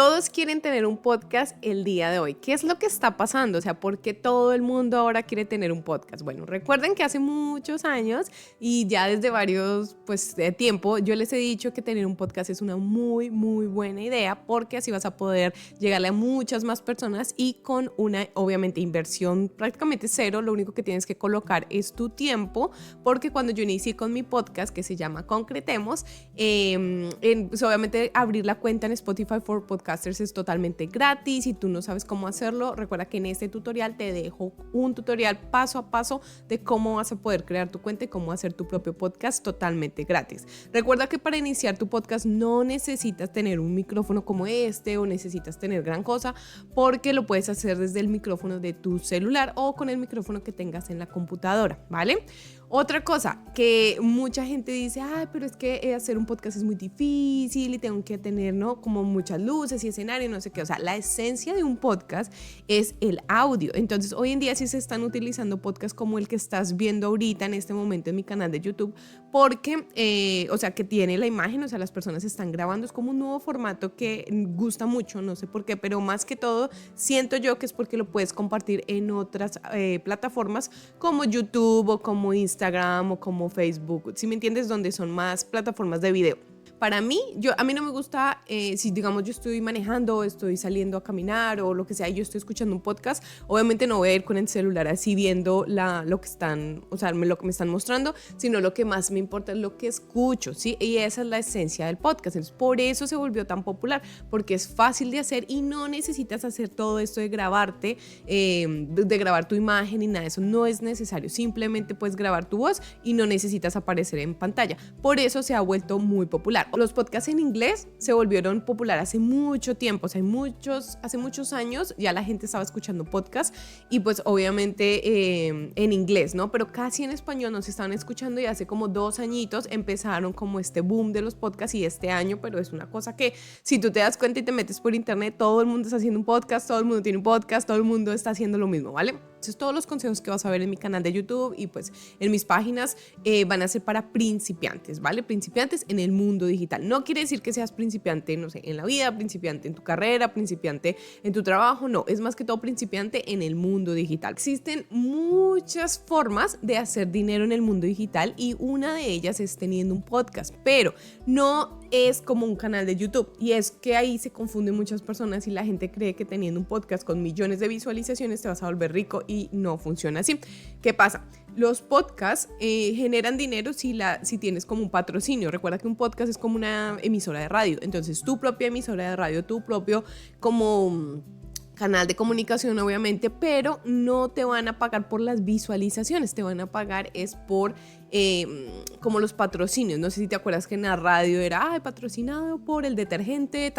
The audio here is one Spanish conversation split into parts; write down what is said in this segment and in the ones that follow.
Todos quieren tener un podcast el día de hoy. ¿Qué es lo que está pasando? O sea, ¿por qué todo el mundo ahora quiere tener un podcast? Bueno, recuerden que hace muchos años y ya desde varios de tiempo, yo les he dicho que tener un podcast es una muy buena idea porque así vas a poder llegarle a muchas más personas y con una, obviamente, inversión prácticamente cero. Lo único que tienes que colocar es tu tiempo, porque cuando yo inicié con mi podcast, que se llama Concretemos, pues obviamente abrir la cuenta en Spotify for Podcasters es totalmente gratis. Si tú no sabes cómo hacerlo, recuerda que en este tutorial te dejo un tutorial paso a paso de cómo vas a poder crear tu cuenta y cómo hacer tu propio podcast totalmente gratis. Recuerda que para iniciar tu podcast no necesitas tener un micrófono como este o necesitas tener gran cosa, porque lo puedes hacer desde el micrófono de tu celular o con el micrófono que tengas en la computadora, ¿vale? Otra cosa que mucha gente dice, ay, pero es que hacer un podcast es muy difícil y tengo que tener, ¿no?, como muchas luces y escenario, no sé qué. O sea, la esencia de un podcast es el audio. Entonces, hoy en día sí se están utilizando podcasts como el que estás viendo ahorita en este momento en mi canal de YouTube, porque, o sea, que tiene la imagen, o sea, las personas están grabando. Es como un nuevo formato que gusta mucho, no sé por qué, pero más que todo siento yo que es porque lo puedes compartir en otras plataformas como YouTube o como Instagram o como Facebook, ¿sí me entiendes? Donde son más plataformas de video. Para mí, a mí no me gusta, si digamos yo estoy manejando, estoy saliendo a caminar o lo que sea, y yo estoy escuchando un podcast, obviamente no voy a ir con el celular así viendo lo que están, o sea, lo que me están mostrando, sino lo que más me importa es lo que escucho, ¿sí? Y esa es la esencia del podcast. Entonces, por eso se volvió tan popular, porque es fácil de hacer y no necesitas hacer todo esto de grabarte, de grabar tu imagen y nada de eso. No es necesario, simplemente puedes grabar tu voz y no necesitas aparecer en pantalla. Por eso se ha vuelto muy popular. Los podcasts en inglés se volvieron popular hace mucho tiempo, o sea, hace muchos años ya la gente estaba escuchando podcasts y pues obviamente en inglés, ¿no? Pero casi en español no se estaban escuchando y hace como 2 añitos empezaron como este boom de los podcasts y este año, pero es una cosa que si tú te das cuenta y te metes por internet, todo el mundo está haciendo un podcast, todo el mundo tiene un podcast, todo el mundo está haciendo lo mismo, ¿vale? Entonces todos los consejos que vas a ver en mi canal de YouTube y pues en mis páginas van a ser para principiantes, ¿vale? Principiantes en el mundo digital. No quiere decir que seas principiante, no sé, en la vida, principiante en tu carrera, principiante en tu trabajo, no, es más que todo principiante en el mundo digital. Existen muchas formas de hacer dinero en el mundo digital y una de ellas es teniendo un podcast, pero no es como un canal de YouTube, y es que ahí se confunden muchas personas y la gente cree que teniendo un podcast con millones de visualizaciones te vas a volver rico y no funciona así. ¿Qué pasa? Los podcasts generan dinero si tienes como un patrocinio. Recuerda que un podcast es como una emisora de radio, entonces tu propia emisora de radio, tu propio como canal de comunicación, obviamente, pero no te van a pagar por las visualizaciones, te van a pagar es por como los patrocinios. No sé si te acuerdas que en la radio era patrocinado por el detergente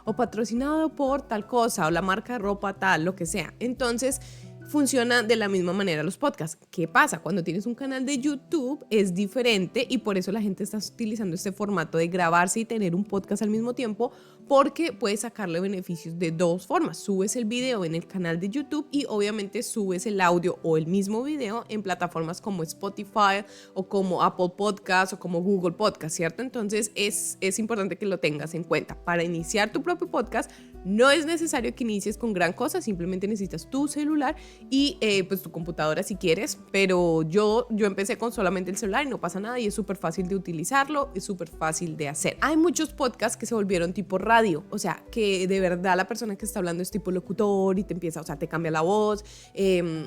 o patrocinado por tal cosa o la marca de ropa tal, lo que sea. Entonces funciona de la misma manera los podcasts. ¿Qué pasa? Cuando tienes un canal de YouTube es diferente y por eso la gente está utilizando este formato de grabarse y tener un podcast al mismo tiempo, porque puedes sacarle beneficios de 2 formas. Subes el video en el canal de YouTube y obviamente subes el audio o el mismo video en plataformas como Spotify o como Apple Podcasts o como Google Podcasts, ¿cierto? Entonces es importante que lo tengas en cuenta. Para iniciar tu propio podcast no es necesario que inicies con gran cosa, simplemente necesitas tu celular y pues tu computadora si quieres, pero yo empecé con solamente el celular y no pasa nada y es súper fácil de utilizarlo, es súper fácil de hacer. Hay muchos podcasts que se volvieron tipo radio, o sea, que de verdad la persona que está hablando es tipo locutor y te empieza, o sea, te cambia la voz,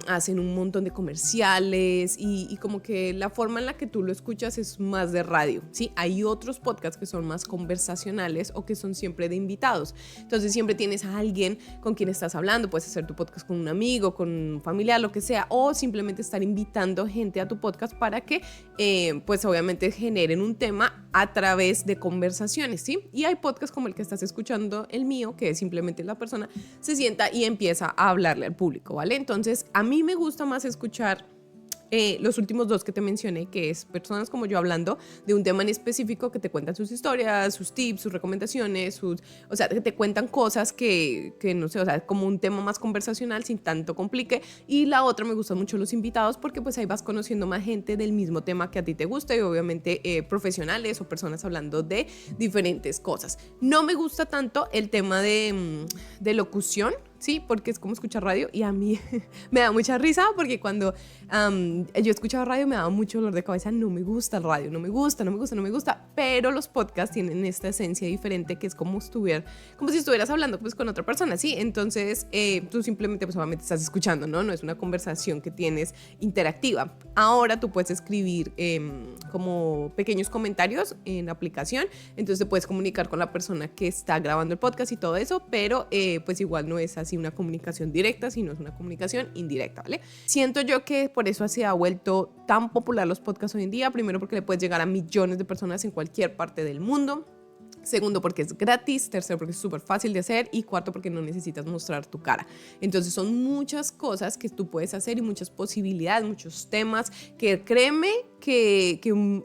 hacen un montón de comerciales y como que la forma en la que tú lo escuchas es más de radio, ¿sí? Hay otros podcasts que son más conversacionales o que son siempre de invitados, entonces siempre tienes a alguien con quien estás hablando, puedes hacer tu podcast con un amigo, con un familiar, lo que sea, o simplemente estar invitando gente a tu podcast para que pues obviamente generen un tema a través de conversaciones, ¿sí? Y hay podcasts como el que estás escuchando, el mío, que es simplemente la persona se sienta y empieza a hablarle al público, ¿vale? Entonces a mí me gusta más escuchar los últimos dos que te mencioné, que es personas como yo hablando de un tema en específico que te cuentan sus historias, sus tips, sus recomendaciones, o sea, que te cuentan cosas que no sé, o sea, como un tema más conversacional sin tanto complique. Y la otra me gustan mucho los invitados porque pues ahí vas conociendo más gente del mismo tema que a ti te gusta y obviamente profesionales o personas hablando de diferentes cosas. No me gusta tanto el tema de locución, sí, porque es como escuchar radio y a mí me da mucha risa porque cuando yo escuchaba radio me daba mucho dolor de cabeza. No me gusta el radio, no me gusta, pero los podcasts tienen esta esencia diferente que es como si estuvieras hablando pues con otra persona, sí. Entonces tú simplemente pues obviamente estás escuchando, no es una conversación que tienes interactiva. Ahora tú puedes escribir como pequeños comentarios en la aplicación, entonces te puedes comunicar con la persona que está grabando el podcast y todo eso, pero pues igual no es así una comunicación directa, sino es una comunicación indirecta, ¿vale? Siento yo que por eso se ha vuelto tan popular los podcasts hoy en día. Primero porque le puedes llegar a millones de personas en cualquier parte del mundo. Segundo, porque es gratis. Tercero, porque es súper fácil de hacer. Y cuarto, porque no necesitas mostrar tu cara. Entonces son muchas cosas que tú puedes hacer y muchas posibilidades, muchos temas que créeme que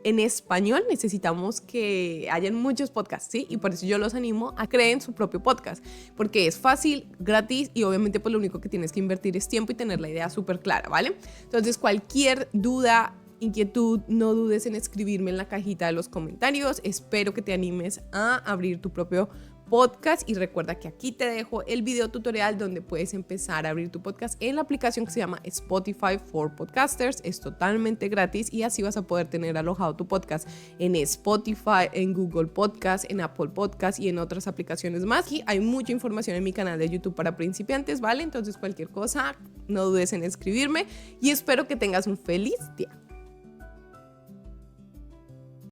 en español necesitamos que hayan muchos podcasts, ¿sí? Y por eso yo los animo a crear su propio podcast, porque es fácil, gratis y obviamente pues lo único que tienes que invertir es tiempo y tener la idea súper clara, ¿vale? Entonces cualquier duda, inquietud, no dudes en escribirme en la cajita de los comentarios. Espero que te animes a abrir tu propio podcast y recuerda que aquí te dejo el video tutorial donde puedes empezar a abrir tu podcast en la aplicación que se llama Spotify for Podcasters. Es totalmente gratis y así vas a poder tener alojado tu podcast en Spotify, en Google Podcast, en Apple Podcast y en otras aplicaciones más. Aquí hay mucha información en mi canal de YouTube para principiantes, ¿vale? Entonces cualquier cosa, no dudes en escribirme y espero que tengas un feliz día.